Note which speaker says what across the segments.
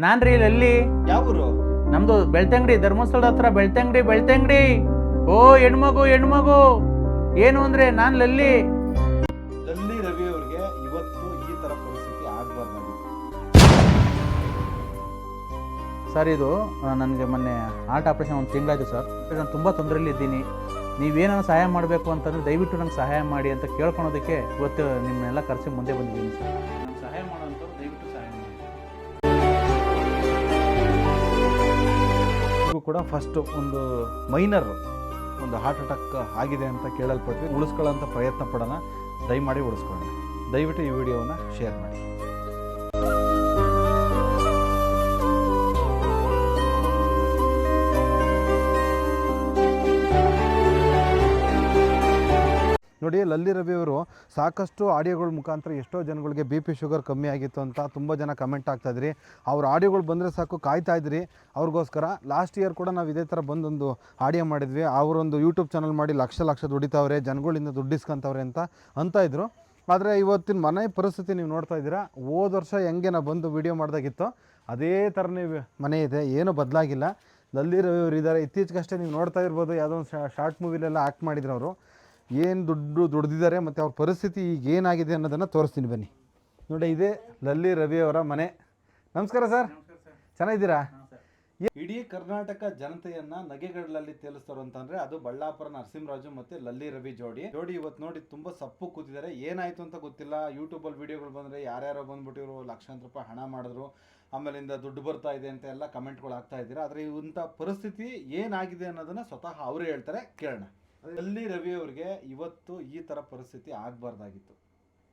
Speaker 1: ನಾನ್ ರೀ ಎಲ್ಲಿ
Speaker 2: ಯಾವ ಊರು?
Speaker 1: ನಮ್ದು ಬೆಳ್ತಂಗಡಿ, ಧರ್ಮಸ್ಥಳದ ಹತ್ರ ಬೆಳ್ತಂಗಡಿ. ಓ ಹೆಣ್ಮಗು ಏನು ಅಂದ್ರೆ ನಾನ್ ಲಲ್ಲಿ
Speaker 2: ರವಿ ಅವ್ರಿಗೆ ಇವತ್ತು ಈ ತರ ಪರಿಸ್ಥಿತಿ ಆಗ್ಬಾರ್ದಾಗಿತ್ತು.
Speaker 1: ಸರ್ ಇದು ನನಗೆ ಮೊನ್ನೆ ಹಾರ್ಟ್ ಆಪರೇಷನ್ ಒಂದು ತಿಂಗಳಾಯ್ತು ಸರ್. ನಾನು ತುಂಬ ತೊಂದರೆಯಲ್ಲಿ ಇದ್ದೀನಿ. ನೀವೇನೋ ಸಹಾಯ ಮಾಡಬೇಕು ಅಂತಂದರೆ ದಯವಿಟ್ಟು ನಂಗೆ ಸಹಾಯ ಮಾಡಿ ಅಂತ ಕೇಳ್ಕೊಳೋದಕ್ಕೆ ಇವತ್ತು ನಿಮ್ಮನ್ನೆಲ್ಲ ಕರೆಸಿ ಮುಂದೆ ಬಂದಿದ್ದೀನಿ ಸರ್. ನಂಗೆ ಸಹಾಯ ಮಾಡೋಂಥವ್ರು ದಯವಿಟ್ಟು ಸಹಾಯ ಮಾಡಿ.
Speaker 2: ಕೂಡ ಫಸ್ಟ್ ಒಂದು ಮೈನರ್ ಒಂದು ಹಾರ್ಟ್ ಅಟ್ಯಾಕ್ ಆಗಿದೆ ಅಂತ ಕೇಳಲ್ಪಟ್ವಿ. ಉಳಿಸ್ಕೊಳ್ಳೋಂಥ ಪ್ರಯತ್ನ ಪಡೋಣ, ದಯಮಾಡಿ ಉಳಿಸ್ಕೊಳ್ಳೋಣ. ದಯವಿಟ್ಟು ಈ ವಿಡಿಯೋವನ್ನು ಶೇರ್ ಮಾಡಿ. ನೋಡಿ, ಲಲ್ಲಿ ರವಿ ಅವರು ಸಾಕಷ್ಟು ಆಡಿಯೋಗಳ ಮುಖಾಂತರ ಎಷ್ಟೋ ಜನಗಳಿಗೆ BP ಶುಗರ್ ಕಮ್ಮಿ ಆಗಿತ್ತು ಅಂತ ತುಂಬ ಜನ ಕಮೆಂಟ್ ಆಗ್ತಾಯಿದ್ರಿ. ಅವ್ರ ಆಡಿಯೋಗಳು ಬಂದರೆ ಸಾಕು ಕಾಯ್ತಾ ಇದ್ರಿ ಅವ್ರಿಗೋಸ್ಕರ. ಲಾಸ್ಟ್ ಇಯರ್ ಕೂಡ ನಾವು ಇದೇ ಥರ ಬಂದೊಂದು ಆಡಿಯೋ ಮಾಡಿದ್ವಿ. ಅವರೊಂದು ಯೂಟ್ಯೂಬ್ ಚಾನಲ್ ಮಾಡಿ ಲಕ್ಷ ದುಡಿತಾವ್ರೆ, ಜನಗಳಿಂದ ದುಡ್ಡು ಇಸ್ಕೊಂತವ್ರೆ ಅಂತ ಇದ್ರು. ಆದರೆ ಇವತ್ತಿನ ಮನೆ ಪರಿಸ್ಥಿತಿ ನೀವು ನೋಡ್ತಾ ಇದ್ದೀರಾ. ಹೋದ ವರ್ಷ ಹೆಂಗೆ ನಾವು ಬಂದು ವೀಡಿಯೋ ಮಾಡಿದಾಗಿತ್ತು ಅದೇ ಥರನೇ ಮನೆ ಇದೆ, ಏನೂ ಬದಲಾಗಿಲ್ಲ. ಲಲ್ಲಿ ರವಿ ಅವರು ಇದ್ದಾರೆ. ಇತ್ತೀಚೆಗಷ್ಟೇ ನೀವು ನೋಡ್ತಾ ಇರ್ಬೋದು, ಯಾವುದೋ ಒಂದು ಶಾರ್ಟ್ ಮೂವಿಲೆಲ್ಲ ಆ್ಯಕ್ಟ್ ಮಾಡಿದ್ರು ಅವರು. ಏನು ದುಡ್ದಿದ್ದಾರೆ ಮತ್ತು ಅವ್ರ ಪರಿಸ್ಥಿತಿ ಈಗ ಏನಾಗಿದೆ ಅನ್ನೋದನ್ನು ತೋರಿಸ್ತೀನಿ ಬನ್ನಿ. ನೋಡಿ, ಇದೇ ಲಲ್ಲಿ ರವಿ ಅವರ ಮನೆ. ನಮಸ್ಕಾರ ಸರ್, ಚೆನ್ನಾಗಿದ್ದೀರಾ? ಇಡೀ ಕರ್ನಾಟಕ ಜನತೆಯನ್ನು ನಗೆಗಡಲಲ್ಲಿ ತೇಲಿಸ್ತಾರೆ ಅಂತಂದರೆ ಅದು ಬಳ್ಳಾಪುರ ನರಸಿಂಹರಾಜು ಮತ್ತು ಲಲ್ಲಿ ರವಿ ಜೋಡಿ ಇವತ್ತು ನೋಡಿ ತುಂಬ ಸಪ್ಪು ಕೂತಿದ್ದಾರೆ. ಏನಾಯಿತು ಅಂತ ಗೊತ್ತಿಲ್ಲ. ಯೂಟ್ಯೂಬಲ್ಲಿ ವೀಡಿಯೋಗಳು ಬಂದರೆ ಯಾರ್ಯಾರೋ ಬಂದುಬಿಟ್ಟಿರು ಲಕ್ಷಾಂತರ ರೂಪಾಯಿ ಹಣ ಮಾಡಿದ್ರು, ಆಮೇಲಿಂದ ದುಡ್ಡು ಬರ್ತಾ ಇದೆ ಅಂತ ಎಲ್ಲ ಕಮೆಂಟ್ಗಳು ಆಗ್ತಾ ಇದ್ದೀರಾ. ಆದರೆ ಇಂಥ ಪರಿಸ್ಥಿತಿ ಏನಾಗಿದೆ ಅನ್ನೋದನ್ನು ಸ್ವತಃ ಅವರೇ ಹೇಳ್ತಾರೆ, ಕೇಳೋಣ. ಲಲ್ಲಿ ರವಿ ಅವ್ರಿಗೆ ಇವತ್ತು ಈ ಥರ ಪರಿಸ್ಥಿತಿ ಆಗಬಾರ್ದಾಗಿತ್ತು.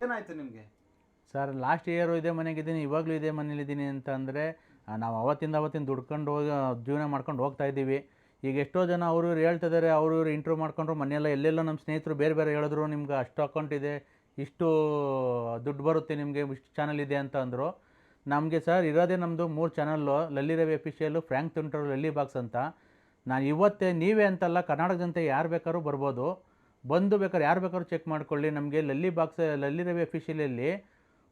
Speaker 2: ಏನಾಯ್ತು ನಿಮಗೆ?
Speaker 1: ಸರ್, ಲಾಸ್ಟ್ ಇಯರು ಇದೇ ಮನೆಗಿದ್ದೀನಿ, ಇವಾಗಲೂ ಇದೇ ಮನೇಲಿದ್ದೀನಿ ಅಂತ ಅಂದರೆ ನಾವು ಅವತ್ತಿಂದ ದುಡ್ಕೊಂಡು ಹೋಗಿ ಜೀವನ ಮಾಡ್ಕೊಂಡು ಹೋಗ್ತಾ ಇದ್ದೀವಿ. ಈಗ ಎಷ್ಟೋ ಜನ ಅವರು ಹೇಳ್ತಿದ್ದಾರೆ, ಅವರು ಇಂಟ್ರ್ಯೂ ಮಾಡ್ಕೊಂಡ್ರು. ಮನೆಯೆಲ್ಲ ಎಲ್ಲೆಲ್ಲ ನಮ್ಮ ಸ್ನೇಹಿತರು ಬೇರೆ ಹೇಳಿದ್ರು, ನಿಮ್ಗೆ ಅಷ್ಟು ಅಕೌಂಟ್ ಇದೆ, ಇಷ್ಟು ದುಡ್ಡು ಬರುತ್ತೆ ನಿಮಗೆ, ಇಷ್ಟು ಚಾನಲ್ ಇದೆ ಅಂತ ಅಂದರು. ನಮಗೆ ಸರ್ ಇರೋದೇ ನಮ್ಮದು 3 ಚಾನಲ್ಲು, ಲಲ್ಲಿ ರವಿ ಅಫಿಷಿಯಲು, ಫ್ರ್ಯಾಂಕ್ ತುಂಟರು, ಲಲ್ಲಿ ಬಾಕ್ಸ್ ಅಂತ. ನಾನು ಇವತ್ತೇ ನೀವೇ ಅಂತಲ್ಲ, ಕರ್ನಾಟಕ ಜನತೆ ಯಾರು ಬೇಕಾದ್ರೂ ಬರ್ಬೋದು, ಬಂದು ಬೇಕಾದ್ರೆ ಯಾರು ಬೇಕಾದ್ರೂ ಚೆಕ್ ಮಾಡ್ಕೊಳ್ಳಿ. ನಮಗೆ ಲಲ್ಲಿ ಬಾಕ್ಸ್, ಲಲ್ಲಿ ರವಿ ಅಫಿಷಿಯಲಲ್ಲಿ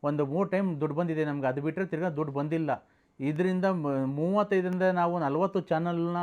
Speaker 1: ಒಂದು 3 ಟೈಮ್ ದುಡ್ಡು ಬಂದಿದೆ ನಮಗೆ. ಅದು ಬಿಟ್ಟರೆ ತಿರ್ಗಾ ದುಡ್ಡು ಬಂದಿಲ್ಲ. ಇದರಿಂದ 35ರಿಂದ ನಾವು 40 ಚಾನಲ್ನ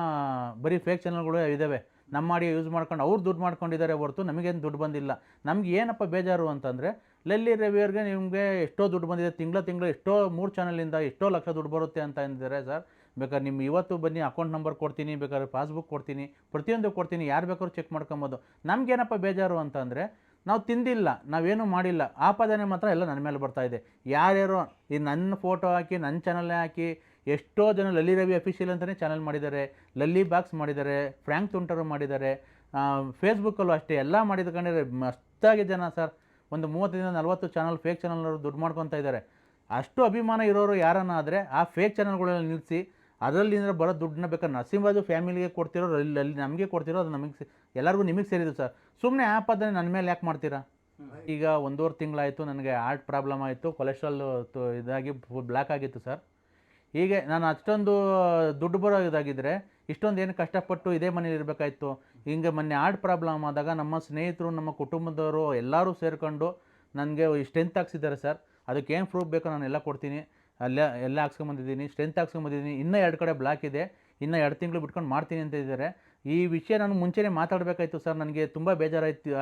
Speaker 1: ಬರೀ ಫೇಕ್ ಚಾನಲ್ಗಳು ಇದ್ದಾವೆ. ನಮ್ಮ ಆಡಿಯೋ ಯೂಸ್ ಮಾಡ್ಕೊಂಡು ಅವ್ರು ದುಡ್ಡು ಮಾಡ್ಕೊಂಡಿದ್ದಾರೆ ಹೊರತು ನಮಗೇನು ದುಡ್ಡು ಬಂದಿಲ್ಲ. ನಮ್ಗೆ ಏನಪ್ಪ ಬೇಜಾರು ಅಂತಂದರೆ, ಲಲ್ಲಿ ರವಿಯವ್ರಿಗೆ ನಿಮಗೆ ಎಷ್ಟೋ ದುಡ್ಡು ಬಂದಿದೆ, ತಿಂಗಳು ಎಷ್ಟೋ 3 ಚಾನಲಿಂದ ಎಷ್ಟೋ ಲಕ್ಷ ದುಡ್ಡು ಬರುತ್ತೆ ಅಂತ ಅಂದಿದ್ದಾರೆ ಸರ್. ಬೇಕಾದ್ರೆ ನಿಮ್ಮ ಇವತ್ತು ಬನ್ನಿ, ಅಕೌಂಟ್ ನಂಬರ್ ಕೊಡ್ತೀನಿ, ಬೇಕಾದ್ರೆ ಪಾಸ್ಬುಕ್ ಕೊಡ್ತೀನಿ, ಪ್ರತಿಯೊಂದು ಕೊಡ್ತೀನಿ, ಯಾರು ಬೇಕಾದ್ರೂ ಚೆಕ್ ಮಾಡ್ಕೊಬೋದು. ನಮಗೇನಪ್ಪ ಬೇಜಾರು ಅಂತಂದರೆ, ನಾವು ತಿಂದಿಲ್ಲ, ನಾವೇನು ಮಾಡಿಲ್ಲ, ಆಪಾದನೆ ಮಾತ್ರ ಎಲ್ಲ ನನ್ನ ಮೇಲೆ ಬರ್ತಾಯಿದೆ. ಯಾರ್ಯಾರೋ ಈ ನನ್ನ ಫೋಟೋ ಹಾಕಿ ನನ್ನ ಚಾನಲ್ನೇ ಹಾಕಿ ಎಷ್ಟೋ ಜನ ಲಲ್ಲಿ ರವಿ ಅಫಿಷಿಯಲ್ ಅಂತಲೇ ಚಾನಲ್ ಮಾಡಿದ್ದಾರೆ, ಲಲ್ಲಿ ಬಾಕ್ಸ್ ಮಾಡಿದ್ದಾರೆ, ಫ್ರ್ಯಾಂಕ್ ತುಂಟರು ಮಾಡಿದ್ದಾರೆ, ಫೇಸ್ಬುಕ್ಕಲ್ಲೂ ಅಷ್ಟೇ ಎಲ್ಲ ಮಾಡಿದ್ಕೊಂಡಿದ್ದಾರೆ. ಮಸ್ತಾಗಿ ಜನ ಸರ್, ಒಂದು 35-40 ಚಾನಲ್ ಫೇಕ್ ಚಾನಲ್ನವರು ದುಡ್ಡು ಮಾಡ್ಕೊತಾ ಇದ್ದಾರೆ. ಅಷ್ಟು ಅಭಿಮಾನ ಇರೋರು ಯಾರನ್ನ ಆದರೆ ಆ ಫೇಕ್ ಚಾನಲ್ಗಳೆಲ್ಲ ನಿಲ್ಲಿಸಿ ಅದರಲ್ಲಿಂದ ಬರೋ ದುಡ್ಡನ್ನ ಬೇಕಾದ್ರೆ ನರಸಿಂಹರಾಜು ಫ್ಯಾಮಿಲಿಗೆ ಕೊಡ್ತಿರೋ, ಅಲ್ಲಿ ನಮಗೆ ಕೊಡ್ತಿರೋ, ಅದು ನಮಗೆ ಎಲ್ಲರಿಗೂ ನಿಮಗೆ ಸೇರಿದ್ದು ಸರ್. ಸುಮ್ಮನೆ ಆಪದನೆ ನನ್ನ ಮೇಲೆ ಯಾಕೆ ಮಾಡ್ತೀರಾ? ಈಗ 1.5 ತಿಂಗಳಾಯಿತು, ನನಗೆ ಹಾರ್ಟ್ ಪ್ರಾಬ್ಲಮ್ ಆಯಿತು, ಕೊಲೆಸ್ಟ್ರಾಲ್ ಇದಾಗಿ ಬ್ಲ್ಯಾಕ್ ಆಗಿತ್ತು ಸರ್. ಹೀಗೆ ನಾನು ಅಷ್ಟೊಂದು ದುಡ್ಡು ಬರೋ ಇದಾಗಿದ್ದರೆ ಇಷ್ಟೊಂದು ಏನು ಕಷ್ಟಪಟ್ಟು ಇದೇ ಮನೇಲಿ ಇರಬೇಕಾಯ್ತು. ಹಿಂಗೆ ಮೊನ್ನೆ ಹಾರ್ಟ್ ಪ್ರಾಬ್ಲಮ್ ಆದಾಗ ನಮ್ಮ ಸ್ನೇಹಿತರು, ನಮ್ಮ ಕುಟುಂಬದವರು ಎಲ್ಲರೂ ಸೇರಿಕೊಂಡು ನನಗೆ ಸ್ಟ್ರೆಂತ್ ಹಾಕ್ಸಿದ್ದಾರೆ ಸರ್. ಅದಕ್ಕೇನು ಪ್ರೂಫ್ ಬೇಕೋ ನಾನು ಎಲ್ಲ ಕೊಡ್ತೀನಿ. ಎಲ್ಲ ಹಾಕ್ಸ್ಕೊಂಬಂದಿದ್ದೀನಿ, ಸ್ಟ್ರೆಂತ್ ಹಾಕ್ಸ್ಕೊಂಬಂದಿದ್ದೀನಿ. ಇನ್ನೂ 2 ಕಡೆ ಬ್ಲಾಕ್ ಇದೆ, ಇನ್ನೂ 2 ತಿಂಗಳು ಬಿಟ್ಕೊಂಡು ಮಾಡ್ತೀನಿ ಅಂತ ಇದ್ದಾರೆ. ಈ ವಿಷಯ ನಾನು ಮುಂಚೆನೇ ಮಾತಾಡಬೇಕಾಯ್ತು ಸರ್. ನನಗೆ ತುಂಬ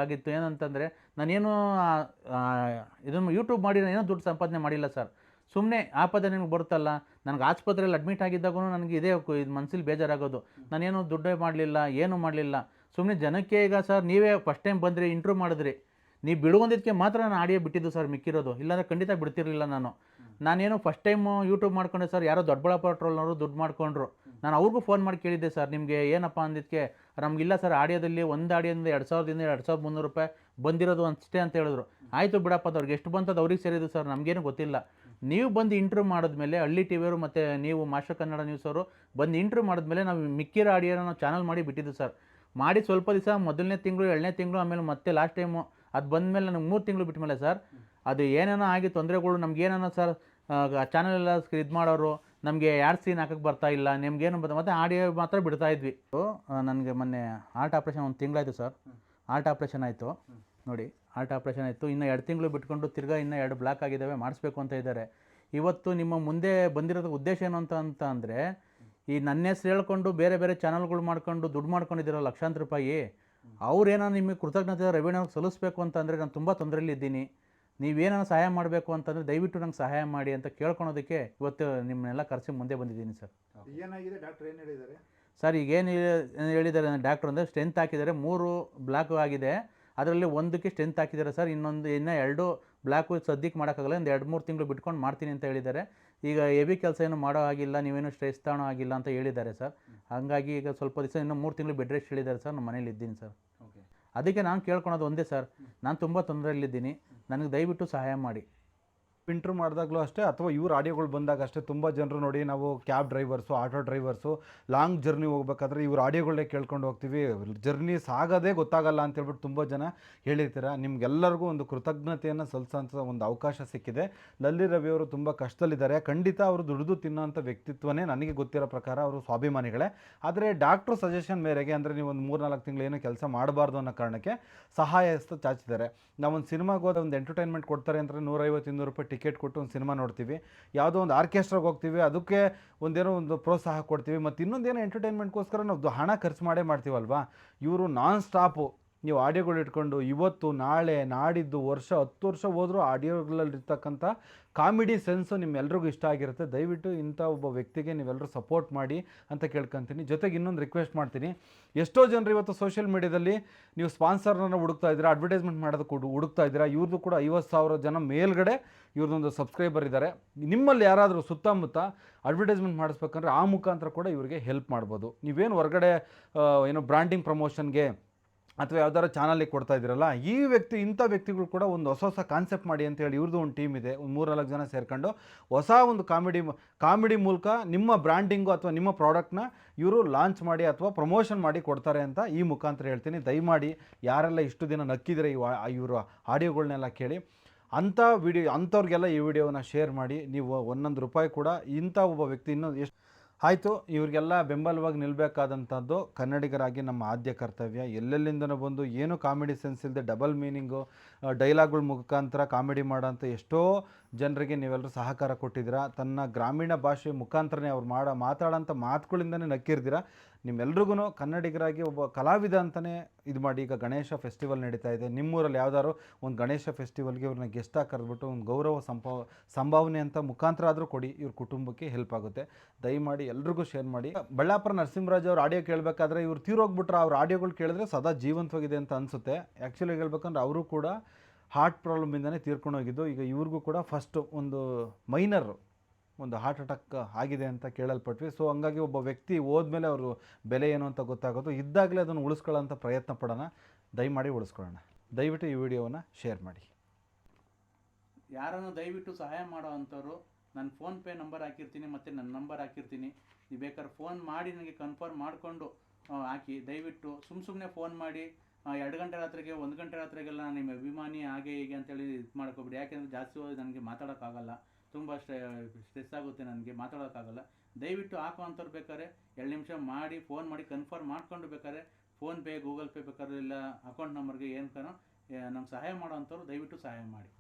Speaker 1: ಆಗಿತ್ತು. ಏನಂತಂದರೆ, ನಾನೇನು ಇದನ್ನು ಯೂಟ್ಯೂಬ್ ಮಾಡಿ ಏನೋ ದುಡ್ಡು ಸಂಪಾದನೆ ಮಾಡಿಲ್ಲ ಸರ್. ಸುಮ್ಮನೆ ಆಪದ ನಿಮ್ಗೆ ಬರುತ್ತಲ್ಲ, ನನಗೆ ಆಸ್ಪತ್ರೆಯಲ್ಲಿ ಅಡ್ಮಿಟ್ ಆಗಿದ್ದಾಗೂ ನನಗೆ ಇದೇ ಇದು ಮನಸ್ಸಲ್ಲಿ ಬೇಜಾರಾಗೋದು. ನಾನೇನು ದುಡ್ಡೇ ಮಾಡಲಿಲ್ಲ, ಏನೂ ಮಾಡಲಿಲ್ಲ. ಸುಮ್ಮನೆ ಜನಕ್ಕೆ ಈಗ ಸರ್, ನೀವೇ ಫಸ್ಟ್ ಟೈಮ್ ಬಂದ್ರಿ, ಇಂಟ್ರ್ಯೂ ಮಾಡಿದ್ರಿ, ನೀವು ಬಿಡುವಂದಿದ್ದಕ್ಕೆ ಮಾತ್ರ ನಾನು ಆಡಿಯೋ ಬಿಟ್ಟಿದ್ದು ಸರ್, ಮಿಕ್ಕಿರೋದು ಇಲ್ಲಾಂದರೆ ಖಂಡಿತ ಬಿಡ್ತಿರಲಿಲ್ಲ. ನಾನೇನು ಫಸ್ಟ್ ಟೈಮು ಯೂಟ್ಯೂಬ್ ಮಾಡ್ಕೊಂಡೆ ಸರ್. ಯಾರೋ ದೊಡ್ಡಬಳ್ಳಾಪುರ ಟ್ರೋಲ್ನವರು ದುಡ್ಡು ಮಾಡ್ಕೊಂಡ್ರು. ನಾನು ಅವ್ರಿಗೂ ಫೋನ್ ಮಾಡಿ ಕೇಳಿದ್ದೆ ಸರ್, ನಿಮಗೆ ಏನಪ್ಪ ಅಂದಿದ್ದಕ್ಕೆ ನಮಗಿಲ್ಲ ಸರ್, ಆಡಿಯೋದಲ್ಲಿ ಒಂದು ಆಡಿಯೋದಿಂದ 2,000ದಿಂದ 2,300 ರೂಪಾಯಿ ಬಂದಿರೋದು ಅಷ್ಟೇ ಅಂತ ಹೇಳಿದ್ರು. ಆಯಿತು ಬಿಡಪ್ಪ, ಅವ್ರಿಗೆ ಎಷ್ಟು ಬಂತದ್ದು ಅವ್ರಿಗೆ ಸೇರಿದ್ದು ಸರ್, ನಮಗೇನು ಗೊತ್ತಿಲ್ಲ. ನೀವು ಬಂದು ಇಂಟ್ರ್ಯೂ ಮಾಡಿದ್ಮೇಲೆ ಹಳ್ಳಿ ಟಿವಿಯವರು ಮತ್ತು ನೀವು ಮಾಸ್ಟರ್ ಕನ್ನಡ ನ್ಯೂಸ್ ಅವರು ಬಂದು ಇಂಟ್ರ್ಯೂ ಮಾಡಿದ್ಮೇಲೆ ನಾವು ಮಿಕ್ಕಿರೋ ಆಡಿಯೋನ ನಾವು ಚಾನಲ್ ಮಾಡಿ ಬಿಟ್ಟಿದ್ದು ಸರ್. ಮಾಡಿ ಸ್ವಲ್ಪ ದಿವಸ, ಮೊದಲನೇ ತಿಂಗಳು, 2ನೇ ತಿಂಗಳು, ಆಮೇಲೆ ಮತ್ತೆ ಲಾಸ್ಟ್ ಟೈಮು ಅದು ಬಂದಮೇಲೆ ನನಗೆ 3 ತಿಂಗಳು ಬಿಟ್ಟ ಮೇಲೆ ಸರ್, ಅದು ಏನೇನೋ ಆಗಿ ತೊಂದರೆಗಳು ನಮಗೇನೋ ಸರ್. ಚಾನಲೆಲ್ಲ ಇದು ಮಾಡೋರು ನಮಗೆ ಯಾರು ಸೀನ್ ಹಾಕಕ್ಕೆ ಬರ್ತಾಯಿಲ್ಲ, ನಿಮ್ಗೇನು ಮತ್ತು ಆಡಿಯೋ ಮಾತ್ರ ಬಿಡ್ತಾಯಿದ್ವಿ. ನನಗೆ ಮೊನ್ನೆ ಹಾರ್ಟ್ ಆಪ್ರೇಷನ್ 1 ತಿಂಗಳಾಯಿತು ಸರ್. ಹಾರ್ಟ್ ಆಪ್ರೇಷನ್ ಆಯಿತು ನೋಡಿ, ಹಾರ್ಟ್ ಆಪ್ರೇಷನ್ ಆಯಿತು. ಇನ್ನು 2 ತಿಂಗಳು ಬಿಟ್ಕೊಂಡು ತಿರ್ಗಾ ಇನ್ನೂ 2 ಬ್ಲಾಕ್ ಆಗಿದ್ದಾವೆ, ಮಾಡಿಸ್ಬೇಕು ಅಂತ ಇದ್ದಾರೆ. ಇವತ್ತು ನಿಮ್ಮ ಮುಂದೆ ಬಂದಿರೋದು ಉದ್ದೇಶ ಏನು ಅಂತ ಅಂದರೆ ಈ ನನ್ನ ಹೆಸ್ರು ಹೇಳ್ಕೊಂಡು ಬೇರೆ ಬೇರೆ ಚಾನಲ್ಗಳು ಮಾಡ್ಕೊಂಡು ದುಡ್ಡು ಮಾಡ್ಕೊಂಡಿದ್ದೀರೋ ಲಕ್ಷಾಂತರ ರೂಪಾಯಿ ಅವ್ರೇನೋ ನಿಮಗೆ ಕೃತಜ್ಞತೆ ರವೀಣ್ ಅವ್ರಿಗೆ ಸಲ್ಲಿಸ್ಬೇಕು ಅಂತಂದರೆ ನಾನು ತುಂಬ ತೊಂದರೆಯಲ್ಲಿದ್ದೀನಿ, ನೀವೇನೋ ಸಹಾಯ ಮಾಡಬೇಕು ಅಂತಂದರೆ ದಯವಿಟ್ಟು ನಂಗೆ ಸಹಾಯ ಮಾಡಿ ಅಂತ ಕೇಳ್ಕೊಳೋದಕ್ಕೆ ಇವತ್ತು ನಿಮ್ಮನ್ನೆಲ್ಲ ಕರೆಸಿ ಮುಂದೆ ಬಂದಿದ್ದೀನಿ ಸರ್.
Speaker 2: ಏನಾಗಿದೆ ಡಾಕ್ಟರ್ ಏನು ಹೇಳಿದ್ದಾರೆ
Speaker 1: ಸರ್ ಈಗೇನು ಹೇಳಿದ್ದಾರೆ ಡಾಕ್ಟ್ರು ಅಂದರೆ ಸ್ಟ್ರೆಂತ್ ಹಾಕಿದ್ದಾರೆ, 3 ಬ್ಲಾಕು ಆಗಿದೆ, ಅದರಲ್ಲಿ ಒಂದಕ್ಕೆ ಸ್ಟ್ರೆಂತ್ ಹಾಕಿದ್ದಾರೆ ಸರ್, ಇನ್ನೂ 2 ಬ್ಲಾಕು ಸದ್ಯಕ್ಕೆ ಮಾಡೋಕ್ಕಾಗಲ್ಲ, ಒಂದು 2-3 ತಿಂಗಳು ಬಿಟ್ಕೊಂಡು ಮಾಡ್ತೀನಿ ಅಂತ ಹೇಳಿದ್ದಾರೆ. ಈಗ ಹೆವಿ ಕೆಲಸ ಏನು ಮಾಡೋ ಆಗಿಲ್ಲ, ನೀವೇನು ಸ್ಟ್ರೆಸ್ ತಾಣೋ ಆಗಿಲ್ಲ ಅಂತ ಹೇಳಿದ್ದಾರೆ ಸರ್. ಹಾಗಾಗಿ ಈಗ ಸ್ವಲ್ಪ ದಿವಸ ಇನ್ನೂ 3 ತಿಂಗಳು ಬೆಡ್ ರೆಸ್ಟ್ ಹೇಳಿದ್ದಾರೆ ಸರ್. ನಮ್ಮ ಮನೇಲಿ ಇದ್ದೀನಿ ಸರ್. ಅದಕ್ಕೆ ನಾನು ಕೇಳ್ಕೊಳೋದು ಒಂದೇ ಸರ್, ನಾನು ತುಂಬ ತೊಂದರೆಯಲ್ಲಿದ್ದೀನಿ, ನನಗೆ ದಯವಿಟ್ಟು ಸಹಾಯ ಮಾಡಿ.
Speaker 2: ಇಂಟ್ರೂ ಮಾಡಿದಾಗಲೂ ಅಷ್ಟೇ ಅಥವಾ ಇವ್ರ ಆಡಿಯೋಗಳು ಬಂದಾಗ ಅಷ್ಟೇ ತುಂಬ ಜನರು ನೋಡಿ ನಾವು cab drivers, auto drivers long journey ಹೋಗ್ಬೇಕಾದ್ರೆ ಇವ್ರ ಆಡಿಯೋಗಳನ್ನೇ ಕೇಳ್ಕೊಂಡು ಹೋಗ್ತೀವಿ, ಜರ್ನಿ ಸಾಗೋದೇ ಗೊತ್ತಾಗಲ್ಲ ಅಂತೇಳ್ಬಿಟ್ಟು ತುಂಬ ಜನ ಹೇಳಿರ್ತೀರ. ನಿಮ್ಗೆಲ್ಲರಿಗೂ ಒಂದು ಕೃತಜ್ಞತೆಯನ್ನು ಸಲ್ಲಿಸೋಂಥ ಒಂದು ಅವಕಾಶ ಸಿಕ್ಕಿದೆ. ಲಲ್ಲಿ ರವಿ ಅವರು ತುಂಬ ಕಷ್ಟದಲ್ಲಿದ್ದಾರೆ. ಖಂಡಿತ ಅವರು ದುಡಿದು ತಿನ್ನೋಂಥ ವ್ಯಕ್ತಿತ್ವನೇ ನನಗೆ ಗೊತ್ತಿರೋ ಪ್ರಕಾರ ಅವರು ಸ್ವಾಭಿಮಾನಿಗಳೇ. ಆದರೆ ಡಾಕ್ಟ್ರು ಸಜೆಷನ್ ಮೇರೆಗೆ ಅಂದರೆ ನೀವು ಒಂದು 3-4 ತಿಂಗಳು ಏನೋ ಕೆಲಸ ಮಾಡಬಾರ್ದು ಅನ್ನೋ ಕಾರಣಕ್ಕೆ ಸಹಾಯ ಹಸ್ತ ಚಾಚಿದ್ದಾರೆ. ನಾವೊಂದು ಸಿನಿಮಾಗೆ ಹೋದ ಒಂದು ಎಂಟರ್ಟೈನ್ಮೆಂಟ್ ಕೊಡ್ತಾರೆ ಅಂದರೆ 150-200 ರೂಪಾಯಿ ಟಿಕೆಟ್ ಕೊಟ್ಟು ಒಂದು ಸಿನಿಮಾ ನೋಡ್ತೀವಿ, ಯಾವುದೋ ಒಂದು ಆರ್ಕೆಸ್ಟ್ರಾಗೆ ಹೋಗ್ತೀವಿ, ಅದಕ್ಕೆ ಒಂದೇನೋ ಒಂದು ಪ್ರೋತ್ಸಾಹ ಕೊಡ್ತೀವಿ, ಮತ್ತು ಇನ್ನೊಂದೇನೋ ಎಂಟರ್ಟೈನ್ಮೆಂಟ್ಗೋಸ್ಕರ ನಾವು ಹಣ ಖರ್ಚು ಮಾಡ್ತೀವಲ್ವಾ. ಇವರು ನಾನ್ ಸ್ಟಾಪು ನೀವು ಆಡಿಯೋಗಳು ಇಟ್ಕೊಂಡು ಇವತ್ತು ನಾಳೆ ನಾಡಿದ್ದು ವರ್ಷ 10 ವರ್ಷ ಹೋದರೂ ಆಡಿಯೋಗಳಲ್ಲಿರ್ತಕ್ಕಂಥ ಕಾಮಿಡಿ ಸೆನ್ಸು ನಿಮ್ಮೆಲ್ರಿಗೂ ಇಷ್ಟ ಆಗಿರುತ್ತೆ. ದಯವಿಟ್ಟು ಇಂಥ ಒಬ್ಬ ವ್ಯಕ್ತಿಗೆ ನೀವೆಲ್ಲರೂ ಸಪೋರ್ಟ್ ಮಾಡಿ ಅಂತ ಕೇಳ್ಕೊತೀನಿ. ಜೊತೆಗೆ ಇನ್ನೊಂದು ರಿಕ್ವೆಸ್ಟ್ ಮಾಡ್ತೀನಿ, ಎಷ್ಟೋ ಜನರು ಇವತ್ತು ಸೋಷಿಯಲ್ ಮೀಡಿಯಾದಲ್ಲಿ ನೀವು ಸ್ಪಾನ್ಸರ್ನ ಹುಡುಕ್ತಾ ಇದ್ದೀರಾ, ಅಡ್ವರ್ಟೈಸ್ಮೆಂಟ್ ಮಾಡೋದಕ್ಕೆ ಹುಡುಕ್ತಾ ಇದ್ದೀರಾ. ಇವ್ರದ್ದು ಕೂಡ 50,000 ಜನ ಮೇಲ್ಗಡೆ ಇವ್ರದ್ದೊಂದು ಸಬ್ಸ್ಕ್ರೈಬರ್ ಇದ್ದಾರೆ. ನಿಮ್ಮಲ್ಲಿ ಯಾರಾದರೂ ಸುತ್ತಮುತ್ತ ಅಡ್ವರ್ಟೈಸ್ಮೆಂಟ್ ಮಾಡಿಸ್ಬೇಕಂದ್ರೆ ಆ ಮುಖಾಂತರ ಕೂಡ ಇವರಿಗೆ ಹೆಲ್ಪ್ ಮಾಡ್ಬೋದು. ನೀವೇನು ಹೊರಗಡೆ ಏನೋ ಬ್ರ್ಯಾಂಡಿಂಗ್ ಪ್ರಮೋಷನ್ಗೆ ಅಥವಾ ಯಾವ್ದಾರು ಚಾನಲಿಗೆ ಕೊಡ್ತಾ ಇದ್ದೀರಲ್ಲ, ಈ ಇಂಥ ವ್ಯಕ್ತಿಗಳು ಕೂಡ ಒಂದು ಹೊಸ ಕಾನ್ಸೆಪ್ಟ್ ಮಾಡಿ ಅಂತೇಳಿ ಇವ್ರದ್ದು ಒಂದು ಟೀಮ್ ಇದೆ, ಒಂದು 3-4 ಜನ ಸೇರ್ಕೊಂಡು ಹೊಸ ಒಂದು ಕಾಮಿಡಿ ಮೂಲಕ ನಿಮ್ಮ ಬ್ರ್ಯಾಂಡಿಂಗು ಅಥವಾ ನಿಮ್ಮ ಪ್ರಾಡಕ್ಟ್ನ ಇವರು ಲಾಂಚ್ ಮಾಡಿ ಅಥವಾ ಪ್ರಮೋಷನ್ ಮಾಡಿ ಕೊಡ್ತಾರೆ ಅಂತ ಈ ಮುಖಾಂತರ ಹೇಳ್ತೀನಿ. ದಯಮಾಡಿ ಯಾರೆಲ್ಲ ಇಷ್ಟು ದಿನ ನಕ್ಕಿದರೆ ಇವರು ಆಡಿಯೋಗಳನ್ನೆಲ್ಲ ಕೇಳಿ ಅಂಥವ್ರಿಗೆಲ್ಲ ಈ ವಿಡಿಯೋನ ಶೇರ್ ಮಾಡಿ. ನೀವು 1 ರೂಪಾಯಿ ಕೂಡ ಇಂಥ ಒಬ್ಬ ವ್ಯಕ್ತಿ ಇನ್ನೂ ಎಷ್ಟು ಆಯಿತು ಇವ್ರಿಗೆಲ್ಲ ಬೆಂಬಲವಾಗಿ ನಿಲ್ಲಬೇಕಾದಂಥದ್ದು ಕನ್ನಡಿಗರಾಗಿ ನಮ್ಮ ಆದ್ಯ ಕರ್ತವ್ಯ. ಎಲ್ಲೆಲ್ಲಿಂದನೂ ಬಂದು ಏನು ಕಾಮಿಡಿ ಸೆನ್ಸ್ ಇಲ್ಲದೆ ಡಬಲ್ ಮೀನಿಂಗು ಡೈಲಾಗ್ಗಳ ಮುಖಾಂತರ ಕಾಮಿಡಿ ಮಾಡೋಂಥ ಎಷ್ಟೋ ಜನರಿಗೆ ನೀವೆಲ್ಲರೂ ಸಹಕಾರ ಕೊಟ್ಟಿದ್ದೀರಾ. ತನ್ನ ಗ್ರಾಮೀಣ ಭಾಷೆ ಮುಖಾಂತರನೇ ಅವ್ರು ಮಾತಾಡೋಂಥ ಮಾತುಗಳಿಂದನೇ ನಕ್ಕಿರ್ತೀರ. ನಿಮ್ಮೆಲ್ರಿಗೂ ಕನ್ನಡಿಗರಾಗಿ ಒಬ್ಬ ಕಲಾವಿದ ಅಂತಲೇ ಇದು ಮಾಡಿ. ಈಗ ಗಣೇಶ ಫೆಸ್ಟಿವಲ್ ನಡೀತಾ ಇದೆ, ನಿಮ್ಮೂರಲ್ಲಿ ಯಾವ್ದಾದ್ರು ಒಂದು ಗಣೇಶ ಫೆಸ್ಟಿವಲ್ಗೆ ಇವ್ರನ್ನ ಗೆಸ್ಟಾಗಿ ಕರೆದ್ಬಿಟ್ಟು ಒಂದು ಗೌರವ ಸಂಭಾವನೆ ಅಂತ ಮುಖಾಂತರ ಆದರೂ ಕೊಡಿ, ಇವ್ರ ಕುಟುಂಬಕ್ಕೆ ಹೆಲ್ಪ್ ಆಗುತ್ತೆ. ದಯಮಾಡಿ ಎಲ್ರಿಗೂ ಶೇರ್ ಮಾಡಿ. ಬಳ್ಳಾಪುರ ನರಸಿಂಹರಾಜ್ ಅವ್ರ ಆಡಿಯೋ ಕೇಳಬೇಕಾದ್ರೆ ಇವ್ರು ತೀರೋಗ್ಬಿಟ್ರೆ ಅವ್ರ ಆಡಿಯೋಗಳು ಕೇಳಿದ್ರೆ ಸದಾ ಜೀವಂತವಾಗಿದೆ ಅಂತ ಅನಿಸುತ್ತೆ. ಆ್ಯಕ್ಚುಲಿ ಹೇಳ್ಬೇಕಂದ್ರೆ ಅವರು ಕೂಡ ಹಾರ್ಟ್ ಪ್ರಾಬ್ಲಮಿಂದನೇ ತೀರ್ಕೊಂಡು ಹೋಗಿದ್ದು. ಈಗ ಇವ್ರಿಗೂ ಕೂಡ ಫಸ್ಟು ಒಂದು ಮೈನರ್ ಒಂದು ಹಾರ್ಟ್ ಅಟ್ಯಾಕ್ ಆಗಿದೆ ಅಂತ ಕೇಳಲ್ಪಟ್ವಿ. ಸೊ ಹಂಗಾಗಿ ಒಬ್ಬ ವ್ಯಕ್ತಿ ಹೋದ್ಮೇಲೆ ಅವರು ಬೆಲೆ ಏನು ಅಂತ ಗೊತ್ತಾಗೋದು. ಇದ್ದಾಗಲೇ ಅದನ್ನು ಉಳಿಸ್ಕೊಳ್ಳೋಂಥ ಪ್ರಯತ್ನ ಪಡೋಣ. ದಯಮಾಡಿ ಉಳಿಸ್ಕೊಳ್ಳೋಣ. ದಯವಿಟ್ಟು ಈ ವಿಡಿಯೋವನ್ನು ಶೇರ್ ಮಾಡಿ.
Speaker 1: ಯಾರನ್ನು ದಯವಿಟ್ಟು ಸಹಾಯ ಮಾಡೋ ಅಂಥವ್ರು ನಾನು ಫೋನ್ಪೇ ನಂಬರ್ ಹಾಕಿರ್ತೀನಿ ಮತ್ತು ನನ್ನ ನಂಬರ್ ಹಾಕಿರ್ತೀನಿ. ನೀವು ಬೇಕಾದ್ರೆ ಫೋನ್ ಮಾಡಿ ನನಗೆ ಕನ್ಫರ್ಮ್ ಮಾಡಿಕೊಂಡು ಹಾಕಿ. ದಯವಿಟ್ಟು ಸುಮ್ಮನೆ ಫೋನ್ ಮಾಡಿ 2 ಗಂಟೆ ರಾತ್ರಿಗೆ 1 ಗಂಟೆ ರಾತ್ರಿಗೆಲ್ಲ ನಿಮ್ಮ ಅಭಿಮಾನಿ ಹಾಗೆ ಹೀಗೆ ಅಂತೇಳಿ ಇದು ಮಾಡ್ಕೊಬಿಡಿ. ಯಾಕೆಂದರೆ ಜಾಸ್ತಿ ನನಗೆ ಮಾತಾಡೋಕ್ಕಾಗಲ್ಲ, ತುಂಬ ಸ್ಟ್ರೆಸ್ ಆಗುತ್ತೆ, ನನಗೆ ಮಾತಾಡೋಕ್ಕಾಗಲ್ಲ. ದಯವಿಟ್ಟು ಹಾಕುವಂಥವ್ರು ಬೇಕಾದ್ರೆ 2 ನಿಮಿಷ ಮಾಡಿ ಫೋನ್ ಮಾಡಿ ಕನ್ಫರ್ಮ್ ಮಾಡ್ಕೊಂಡು ಬೇಕಾದ್ರೆ ಫೋನ್ಪೇ ಗೂಗಲ್ ಪೇ ಬೇಕಾದ್ರೆ ಇಲ್ಲ ಅಕೌಂಟ್ ನಂಬರ್ಗೆ ಏನಕ್ಕನೋ ನಮ್ಗೆ ಸಹಾಯ ಮಾಡೋವಂಥವ್ರು ದಯವಿಟ್ಟು ಸಹಾಯ ಮಾಡಿ.